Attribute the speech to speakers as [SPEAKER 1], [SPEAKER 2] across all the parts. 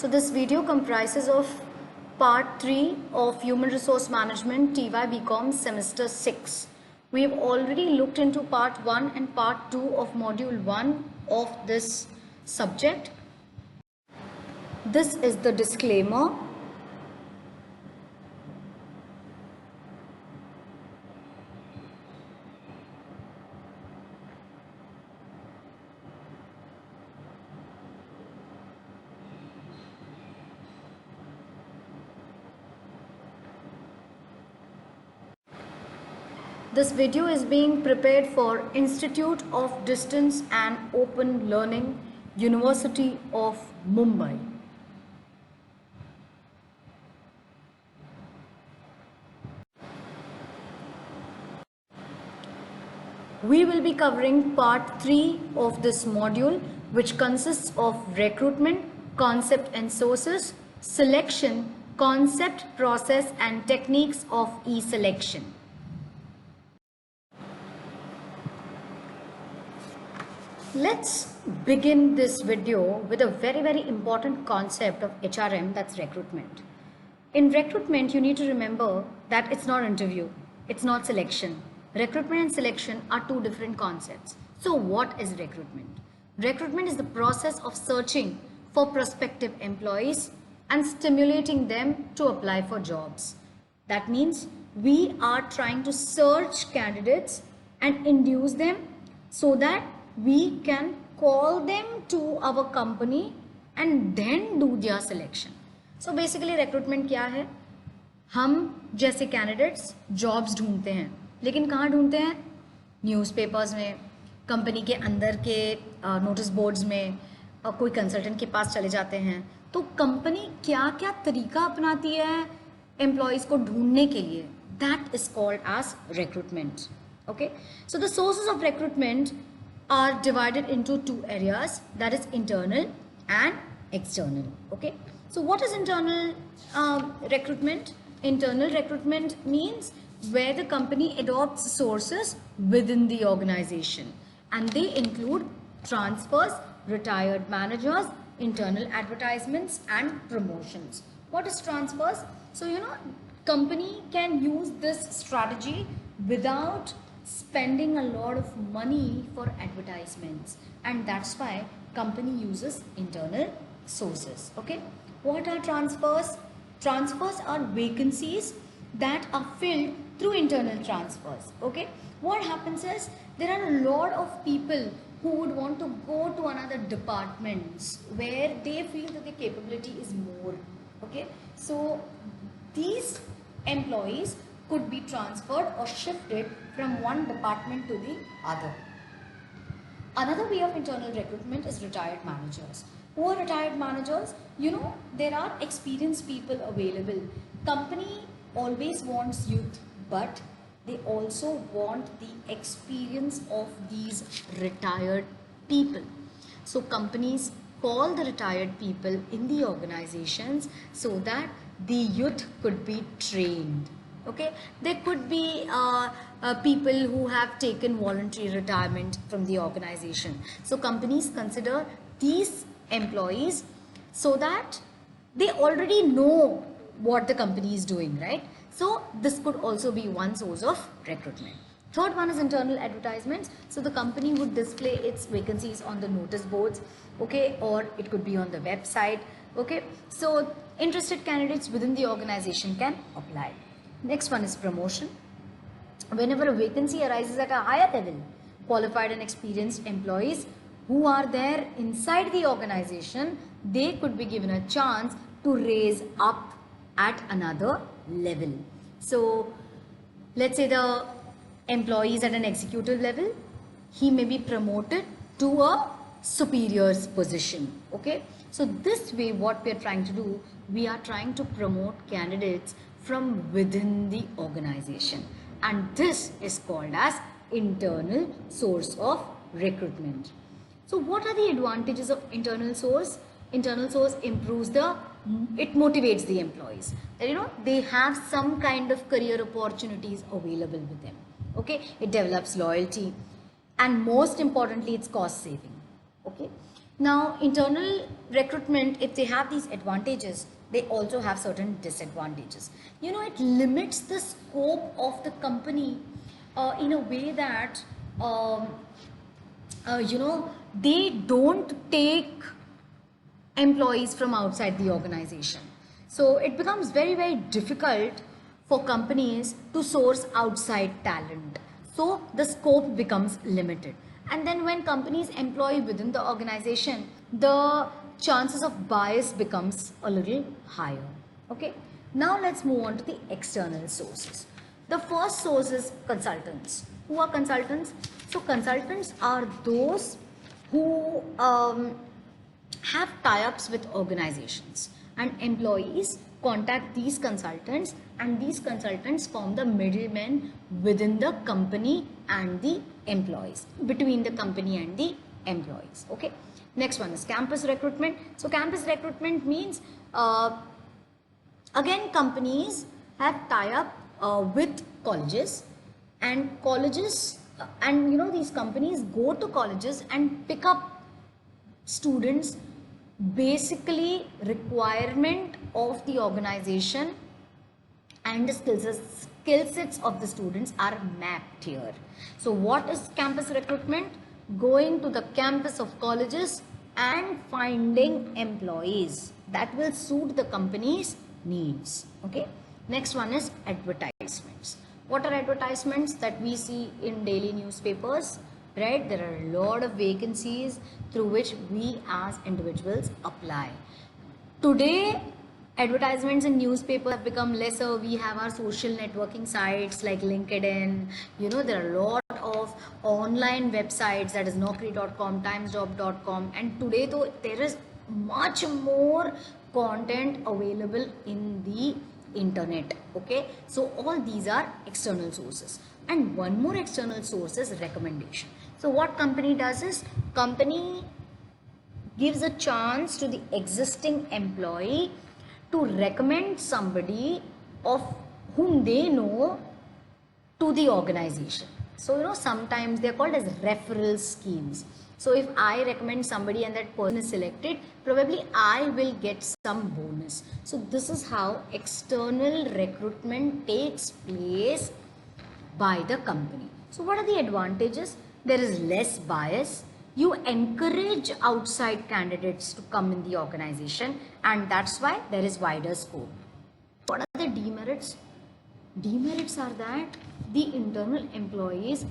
[SPEAKER 1] So this video comprises of part 3 of Human Resource Management TYBCOM semester 6. We have already looked into part 1 and part 2 of module 1 of this subject. This is the disclaimer. This video is being prepared for Institute of Distance and Open Learning, University of Mumbai. We will be covering part 3 of this module, which consists of recruitment, concept and sources, selection, concept, process and techniques of e-selection. Let's begin this video with a very important concept of HRM, that's recruitment. In recruitment, you need to remember that it's not interview, it's not selection. Recruitment and selection are two different concepts. So what is recruitment? Recruitment is the process of searching for prospective employees and stimulating them to apply for jobs. That means we are trying to search candidates and induce them so that we can call them to our company and then do their selection. So basically recruitment क्या है? हम जैसे candidates jobs ढूंढते हैं, लेकिन कहाँ ढूंढते हैं? न्यूज़पेपर्स में, कंपनी के अंदर के नोटिस बोर्ड्स में, और कोई कंसल्टेंट के पास चले जाते हैं. तो कंपनी क्या क्या तरीका अपनाती है एम्प्लॉयज़ को ढूंढने के लिए, that is called as recruitment. Okay, so the sources of recruitment are divided into two areas, that is internal and external. Okay, so what is internal recruitment? Internal recruitment means where the company adopts sources within the organization, and they include transfers, retired managers, internal advertisements and promotions. What is transfers? So company can use this strategy without spending a lot of money for advertisements, and that's why company uses internal sources. Okay, what are transfers? Transfers are vacancies that are filled through internal transfers. Okay, what happens is there are a lot of people who would want to go to another departments where they feel that the capability is more. Okay, so these employees could be transferred or shifted from one department to the other. Another way of internal recruitment is retired managers. Who are retired managers? There are experienced people available. Company always wants youth, but they also want the experience of these retired people. So companies call the retired people in the organizations so that the youth could be trained. Okay, there could be people who have taken voluntary retirement from the organization. So companies consider these employees so that they already know what the company is doing, right? So this could also be one source of recruitment. Third one is internal advertisements. So the company would display its vacancies on the notice boards, okay, or it could be on the website. Okay, so interested candidates within the organization can apply. Next one is promotion. Whenever a vacancy arises at a higher level, qualified and experienced employees who are there inside the organization, they could be given a chance to raise up at another level. So let's say the employee is at an executive level, he may be promoted to a superior's position. Okay, so this way what we are trying to do, we are trying to promote candidates from within the organization, and this is called as internal source of recruitment. So what are the advantages of internal source? Internal source improves it motivates the employees that they have some kind of career opportunities available with them. Okay, it develops loyalty, and most importantly it's cost saving. Okay, Now, internal recruitment, if they have these advantages, they also have certain disadvantages. It limits the scope of the company in a way that, um, they don't take employees from outside the organization. So it becomes very, very difficult for companies to source outside talent. So the scope becomes limited. And then when companies employ within the organization, the chances of bias becomes a little higher. Okay. Now let's move on to the external sources. The first source is consultants. Who are consultants? So consultants are those who have tie-ups with organizations, and employees contact these consultants, and these consultants form the middlemen within the company and the employees, between the company and the employees. Okay. Next one is campus recruitment. So campus recruitment means again companies have tie-up with colleges, and colleges and these companies go to colleges and pick up students. Basically requirement of the organization and the skill sets of the students are mapped here. So what is campus recruitment? Going to the campus of colleges and finding employees that will suit the company's needs. Okay. Next one is advertisements. What are advertisements that we see in daily newspapers? Right, there are a lot of vacancies through which we as individuals apply. Today, advertisements in newspapers have become lesser. We have our social networking sites like LinkedIn. There are a lot of online websites, that is naukri.com, timesjob.com, and today though there is much more content available in the internet. Okay, so all these are external sources. And one more external source is recommendation. So what company does is, company gives a chance to the existing employee to recommend somebody of whom they know to the organization. So sometimes they are called as referral schemes. So if I recommend somebody and that person is selected, probably I will get some bonus. So this is how external recruitment takes place by the company. So what are the advantages? There is less bias. You encourage outside candidates to come in the organization, and that's why there is wider scope. What are the demerits? Demerits are that the internal employees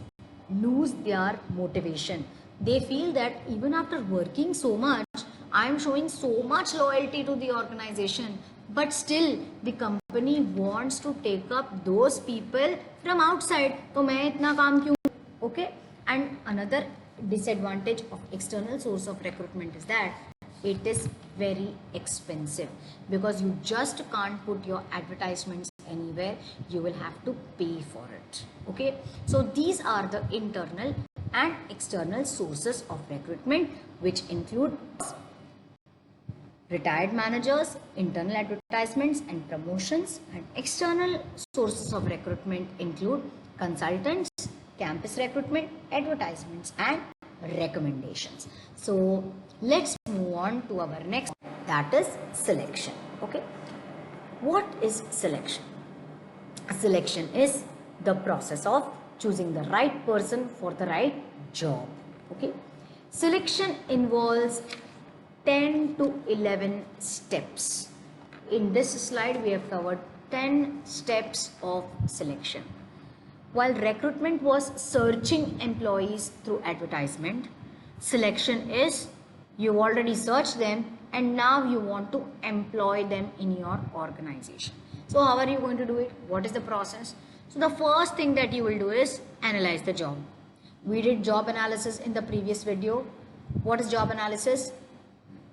[SPEAKER 1] lose their motivation. They feel that even after working so much, I am showing so much loyalty to the organization, but still the company wants to take up those people from outside. तो मैं इतना काम क्यों? Okay. And another disadvantage of external source of recruitment is that it is very expensive, because you just can't put your advertisements anywhere. You will have to pay for it. Okay. So these are the internal and external sources of recruitment, which include retired managers, internal advertisements and promotions. And external sources of recruitment include consultants, campus recruitment, advertisements and recommendations. So let's move on to our next, that is selection. Okay. What is selection? Selection is the process of choosing the right person for the right job. Okay. Selection involves 10 to 11 steps. In this slide, we have covered 10 steps of selection. While recruitment was searching employees through advertisement, selection is you already searched them and now you want to employ them in your organization. So how are you going to do it? What is the process? So the first thing that you will do is analyze the job. We did job analysis in the previous video. What is job analysis?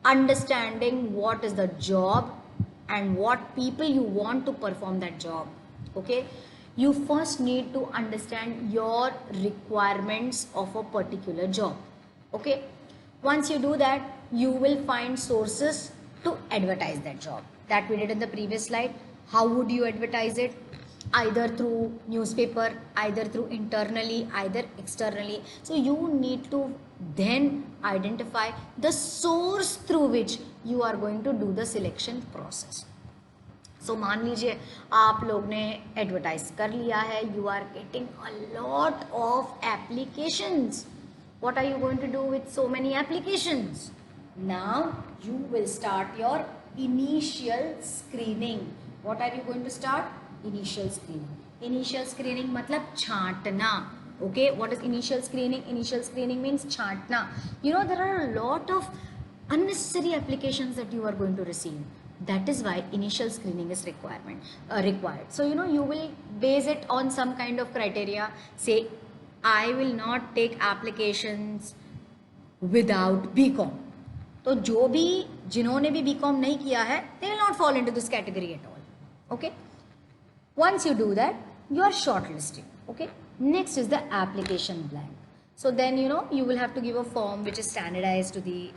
[SPEAKER 1] Understanding what is the job and what people you want to perform that job. Okay. You first need to understand your requirements of a particular job. Okay. Once you do that, you will find sources to advertise that job. That we did in the previous slide. How would you advertise it? either through newspaper, either through internally, either externally. So you need to then identify the source through which you are going to do the selection process. सो मान लीजिए आप लोग ने advertise कर लिया है, you are getting a lot of applications. What are you going to do with so many applications? Now you will start your initial screening. What are you going to start? Initial screening. Initial screening मतलब छांटना. Okay, what is initial screening? Initial screening means छांटना. You know, there are a lot of unnecessary applications that you are going to receive. That is why initial screening is required. So you know, you will base it on some kind of criteria. Say, I will not take applications without BCom. तो जो भी जिन्होंने भी BCom नहीं किया है, they will not fall into this category at all. Okay. Once you do that, you are shortlisting. Okay. Next is the application blank. So then you know, you will have to give a form which is standardized to the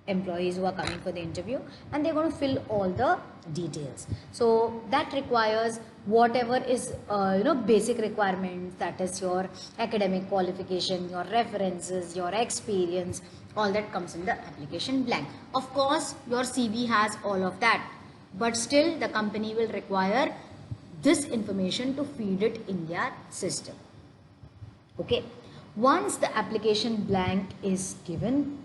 [SPEAKER 1] employees who are coming for the interview, and they're going to fill all the details. So that requires whatever is you know, basic requirements, that is your academic qualification, your references, your experience, all that comes in the application blank. Of course your CV has all of that, but still the company will require this information to feed it in their system. Okay, once the application blank is given,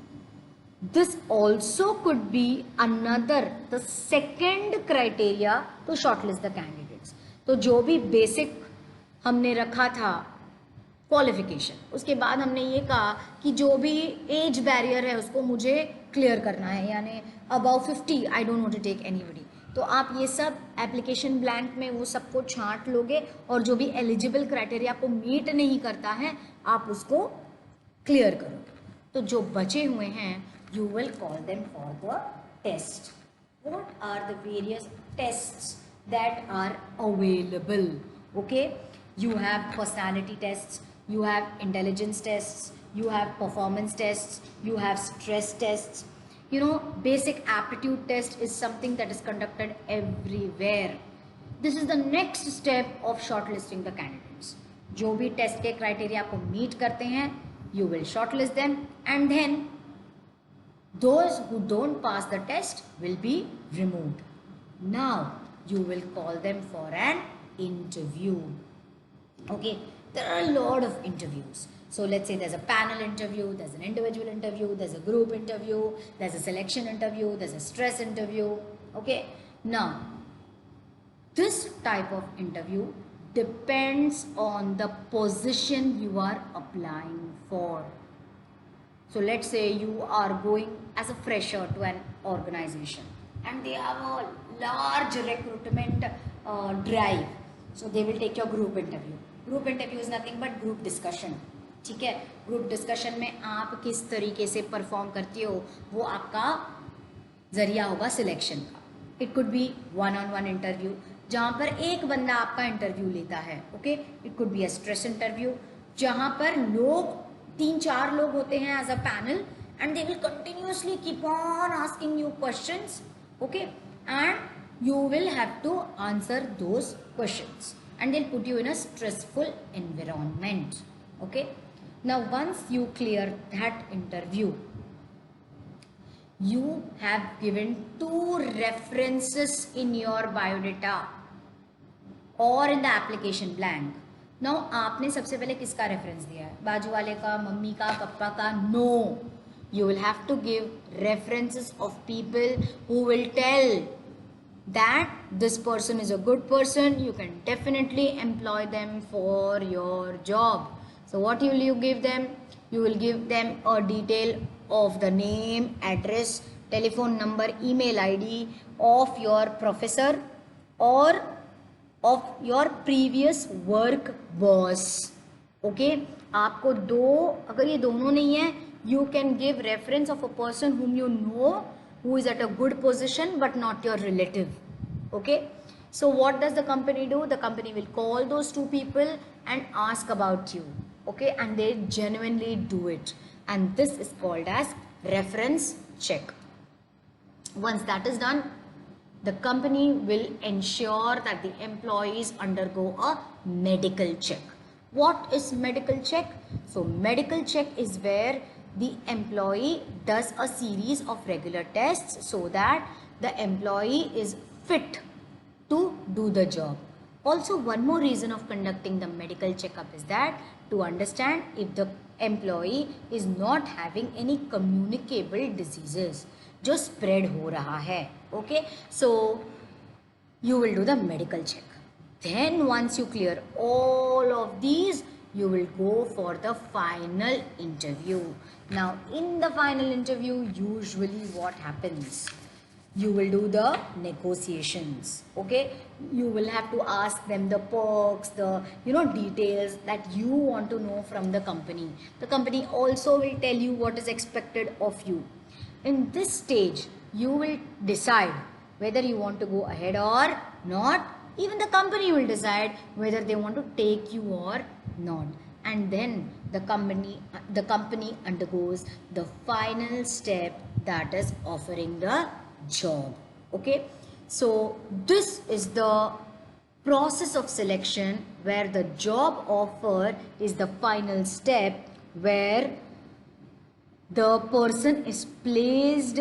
[SPEAKER 1] this also could be another, the second criteria to shortlist the candidates. तो जो भी basic हमने रखा था qualification, उसके बाद हमने ये कहा कि जो भी एज बैरियर है उसको मुझे क्लियर करना है, यानी about 50 I don't want to take anybody. तो आप ये सब एप्लीकेशन ब्लैंक में वो सबको छांट लोगे, और जो भी एलिजिबल क्राइटेरिया को मीट नहीं करता है आप उसको क्लियर करोगे. तो जो बचे हुए हैं, you will call them for the test. What are the various tests that are available? Okay, you have personality tests, you have intelligence tests, you have performance tests, you have stress tests. You know, basic aptitude test is something that is conducted everywhere. This is the next step of shortlisting the candidates. जो भी test के criteria को meet करते हैं, you will shortlist them, and then those who don't pass the test will be removed. Now you will call them for an interview. Okay, there are a lot of interviews. So let's say there's a panel interview, there's an individual interview, there's a group interview, there's a selection interview, there's a stress interview. Okay, now this type of interview depends on the position you are applying for. So let's say you are going as a fresher to an organization and they have a large recruitment drive. So they will take your group interview. Group interview is nothing but group discussion. ठीक है, group discussion में आप किस तरीके से perform करते हो वो आपका जरिया होगा सिलेक्शन का. It could be one on one interview जहाँ पर एक बंदा आपका इंटरव्यू लेता है. Okay, it could be a stress interview जहाँ पर लोग 3-4 लोग होते हैं as a panel and they will continuously keep on asking you questions. Okay, and you will have to answer those questions and they'll put you in a stressful environment. Okay, now once you clear that interview, you have given 2 references in your biodata or in the application blank. Now आपने सबसे पहले किसका reference दिया है? बाजू वाले का, mummy का, पापा का? No, you will have to give references of people who will tell that this person is a good person, you can definitely employ them for your job. So what will you give them? You will give them a detail of the name, address, telephone number, email ID of your professor or of your previous work boss. Okay, आपको अगर ये दोनों नहीं है, you can give reference of a person whom you know who is at a good position but not your relative. Okay, so what does the company do? The company will call those 2 people and ask about you. Okay, and they genuinely do it, and this is called as reference check. Once that is done, the company will ensure that the employees undergo a medical check. What is medical check? So medical check is where the employee does a series of regular tests so that the employee is fit to do the job. Also, one more reason of conducting the medical checkup is that to understand if the employee is not having any communicable diseases जो spread हो रहा है. Okay, so you will do the medical check. Then once you clear all of these, you will go for the final interview. Now in the final interview, usually what happens? You will do the negotiations. Okay, you will have to ask them the perks, the details that you want to know from the company. The company also will tell you what is expected of you. In this stage, you will decide whether you want to go ahead or not. Even the company will decide whether they want to take you or not. And then the company undergoes the final step, that is offering the job. Okay, so this is the process of selection where the job offer is the final step where the person is placed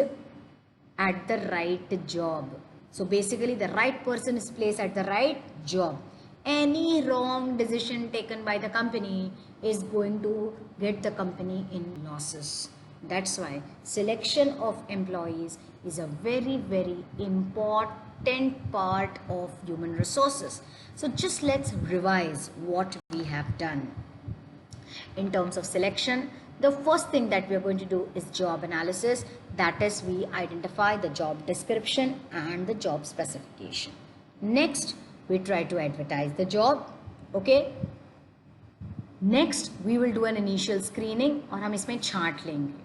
[SPEAKER 1] at the right job. So basically the right person is placed at the right job. Any wrong decision taken by the company is going to get the company in losses. That's why selection of employees is a very, very important part of human resources. So just let's revise what we have done. In terms of selection, the first thing that we are going to do is job analysis. That is, we identify the job description and the job specification. Next, we try to advertise the job. Okay. Next, we will do an initial screening और हम इसमें छांट लेंगे.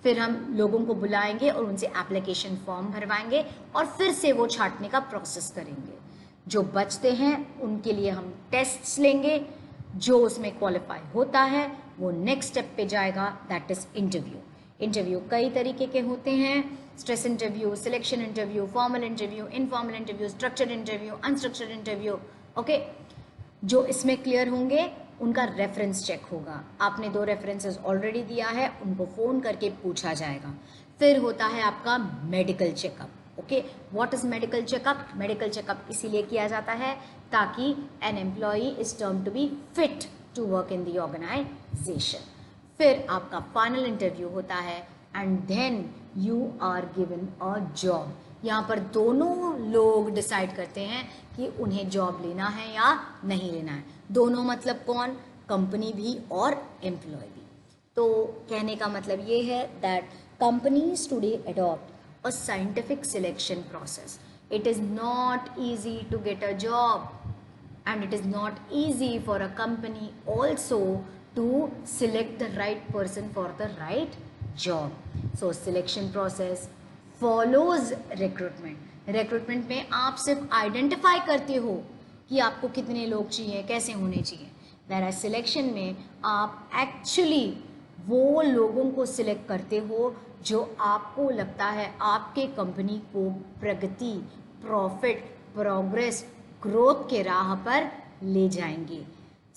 [SPEAKER 1] फिर हम लोगों को बुलाएंगे और उनसे एप्लीकेशन फॉर्म भरवाएंगे और फिर से वो छांटने का प्रोसेस करेंगे. जो बचते हैं उनके लिए हम टेस्ट्स लेंगे. जो उसमें क्वालिफाई होता है वो नेक्स्ट स्टेप पे जाएगा, दैट इज इंटरव्यू. इंटरव्यू कई तरीके के होते हैं. Stress interview, selection interview, formal interview, informal interview, structured interview, unstructured interview. Okay, जो इसमें क्लियर होंगे उनका रेफरेंस चेक होगा. आपने 2 रेफरेंसेस ऑलरेडी दिया है, उनको फ़ोन करके पूछा जाएगा. फिर होता है आपका medical checkup. Okay, what is medical checkup? Medical checkup इसीलिए किया जाता है ताकि an employee is term to be fit to work in the organisation. फिर आपका फाइनल इंटरव्यू होता है and then you are given a job. यहाँ पर दोनों लोग डिसाइड करते हैं कि उन्हें जॉब लेना है या नहीं लेना है. दोनों मतलब कौन? कंपनी भी और एम्प्लॉय भी. तो कहने का मतलब ये है that companies today adopt a scientific selection process. It is not easy to get a job and it is not easy for a company also to select the right person for the right job. So selection process follows recruitment. recruitment में आप सिर्फ identify करते हो कि आपको कितने लोग चाहिए, कैसे होने चाहिए. whereas सिलेक्शन में आप एक्चुअली वो लोगों को सिलेक्ट करते हो जो आपको लगता है आपके कंपनी को प्रगति, प्रॉफिट, प्रोग्रेस, ग्रोथ के राह पर ले जाएंगे.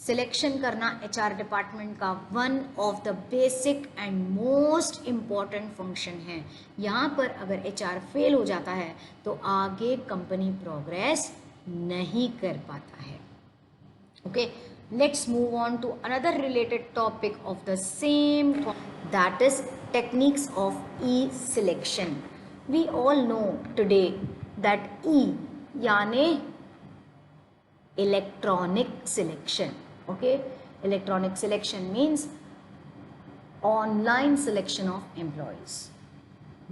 [SPEAKER 1] सिलेक्शन करना एचआर डिपार्टमेंट का one of the basic and most important function है. यहाँ पर अगर एचआर फेल हो जाता है तो आगे कंपनी प्रोग्रेस नहीं कर पाता है. Okay, let's move on to another related topic of the same, that is techniques of e selection. We all know today that e यानी electronic selection. Okay, electronic selection means online selection of employees.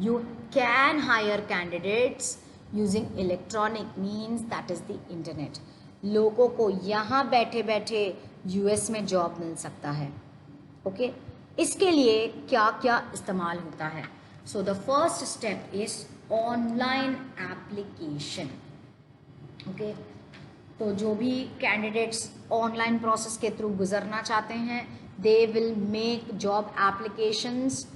[SPEAKER 1] You can hire candidates using electronic means, that is the internet. लोगों को यहाँ बैठे बैठे US में job मिल सकता है. Okay, इसके लिए क्या क्या इस्तेमाल होता है? So the first step is online application. Okay, तो जो भी कैंडिडेट्स ऑनलाइन प्रोसेस के थ्रू गुजरना चाहते हैं, they will make job applications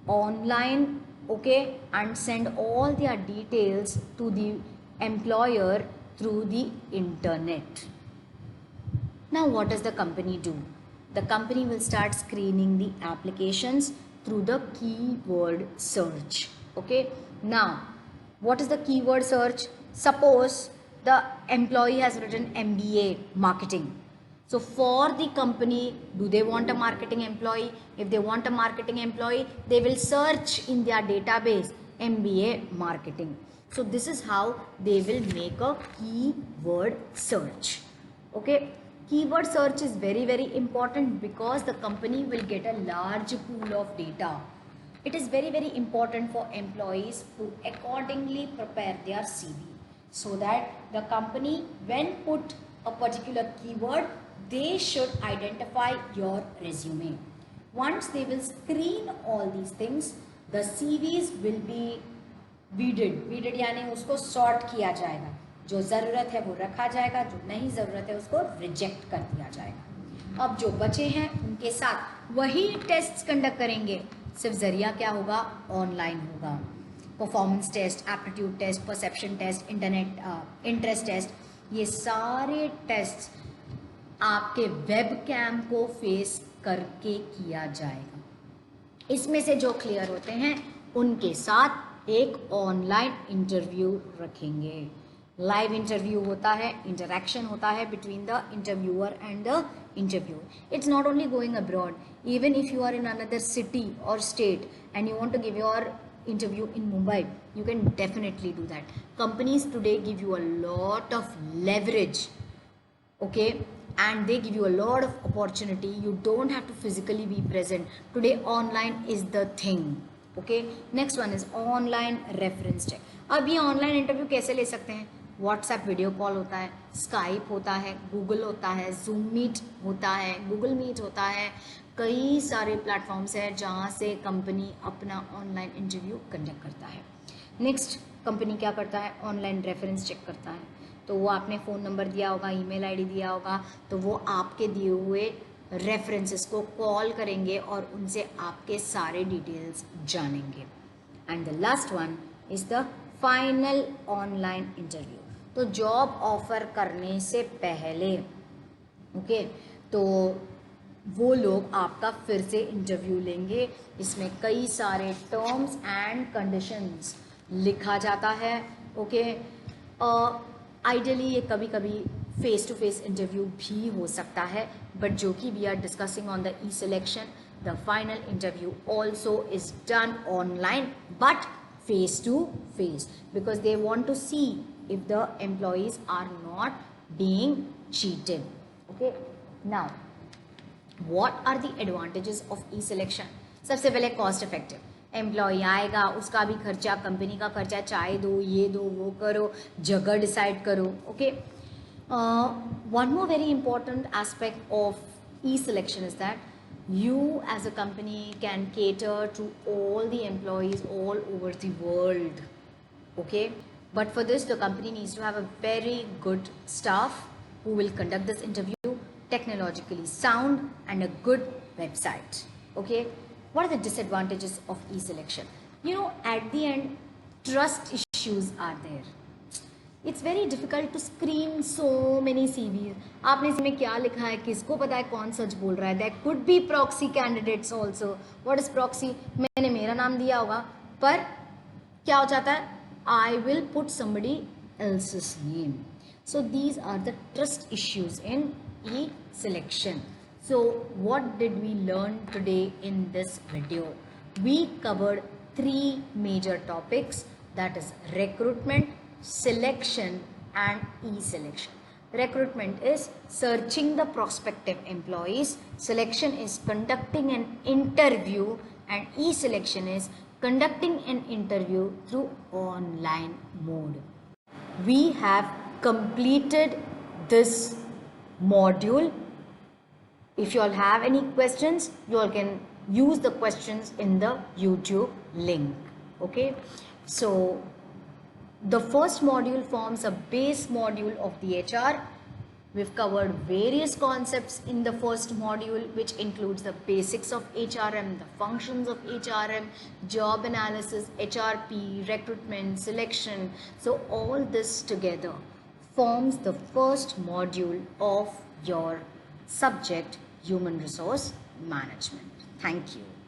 [SPEAKER 1] online. Okay, and send all their details to the employer through the internet. Now what does the company do? The company will start screening the applications through the keyword search. Okay. Now what is the keyword search? Suppose the employee has written MBA marketing. So for the company, do they want a marketing employee? If they want a marketing employee, they will search in their database MBA marketing. So this is how they will make a keyword search. Okay. Keyword search is very important because the company will get a large pool of data. It is very important for employees to accordingly prepare their CV so that the company, when put a particular keyword, they should identify your resume. Once they will screen all these things, the CVs will be weeded यानी उसको sort किया जाएगा. जो ज़रूरत है वो रखा जाएगा, जो नहीं ज़रूरत है उसको रिजेक्ट कर दिया जाएगा. अब जो बचे हैं उनके साथ वही टेस्ट कंडक्ट करेंगे, सिर्फ ज़रिया क्या होगा, ऑनलाइन होगा. Performance test, aptitude test, perception test, interest test, ये सारे टेस्ट आपके वेब कैम को फेस करके किया जाएगा. इसमें से जो क्लियर होते हैं उनके साथ एक ऑनलाइन इंटरव्यू रखेंगे. लाइव इंटरव्यू होता है, इंटरेक्शन होता है between the interviewer and the interview. It's not only going abroad, even if you are in another city और state and you want to give your interview in Mumbai, you can definitely do that. Companies today give you a lot of leverage, okay, and they give you a lot of opportunity. You don't have to physically be present. Today online is the thing. Okay, next one is online reference check. अब ये online interview कैसे ले सकते हैं? WhatsApp video call होता है, Skype होता है, गूगल होता है, जूम मीट होता है, गूगल मीट होता है, कई सारे प्लेटफॉर्म्स हैं जहाँ से कंपनी अपना ऑनलाइन इंटरव्यू कंडक्ट करता है. नेक्स्ट, कंपनी क्या करता है, ऑनलाइन रेफरेंस चेक करता है. तो वो आपने फ़ोन नंबर दिया होगा, ईमेल आईडी दिया होगा, तो वो आपके दिए हुए रेफरेंसेस को कॉल करेंगे और उनसे आपके सारे डिटेल्स जानेंगे. And the last one is the final online interview. तो जॉब ऑफर करने से पहले ओके तो वो लोग आपका फिर से इंटरव्यू लेंगे. इसमें कई सारे टर्म्स एंड कंडीशंस लिखा जाता है. ओके, आइडियली ये कभी कभी फेस टू फेस इंटरव्यू भी हो सकता है, बट जो कि we are discussing on the e selection, the final interview also is done online but face to face because they want to see if the employees are not being cheated. Okay, now what are the advantages of e-selection? सबसे पहले cost effective. Employ आएगा, उसका भी खर्चा, company का खर्चा, चाय दो, ये दो, वो करो, जगह डिसाइड करो. Okay, one more very important aspect of e-selection is that you as a company can cater to all the employees all over the world. Okay, but for this the company needs to have a very good staff who will conduct this interview, technologically sound and a good website. Okay, what are the disadvantages of e-selection? You know, at the end trust issues are there. It's very difficult to screen so many CVs. आपने इसमें क्या लिखा है, किसको पता है कौन सच बोल रहा है. There could be proxy candidates also. What is proxy? मैंने मेरा नाम दिया होगा पर क्या हो जाता है, I will put somebody else's name. So these are the trust issues in e-selection. So what did we learn today in this video? We covered 3 major topics, that is recruitment, selection and e-selection. Recruitment is searching the prospective employees, selection is conducting an interview, and e-selection is conducting an interview through online mode. We have completed this module. If you all have any questions, you all can use the questions in the YouTube link. Okay, so the first module forms a base module of the HR. We've covered various concepts in the first module, which includes the basics of HRM, the functions of HRM, job analysis, HRP, recruitment, selection. So all this together forms the first module of your subject, Human Resource Management. Thank you.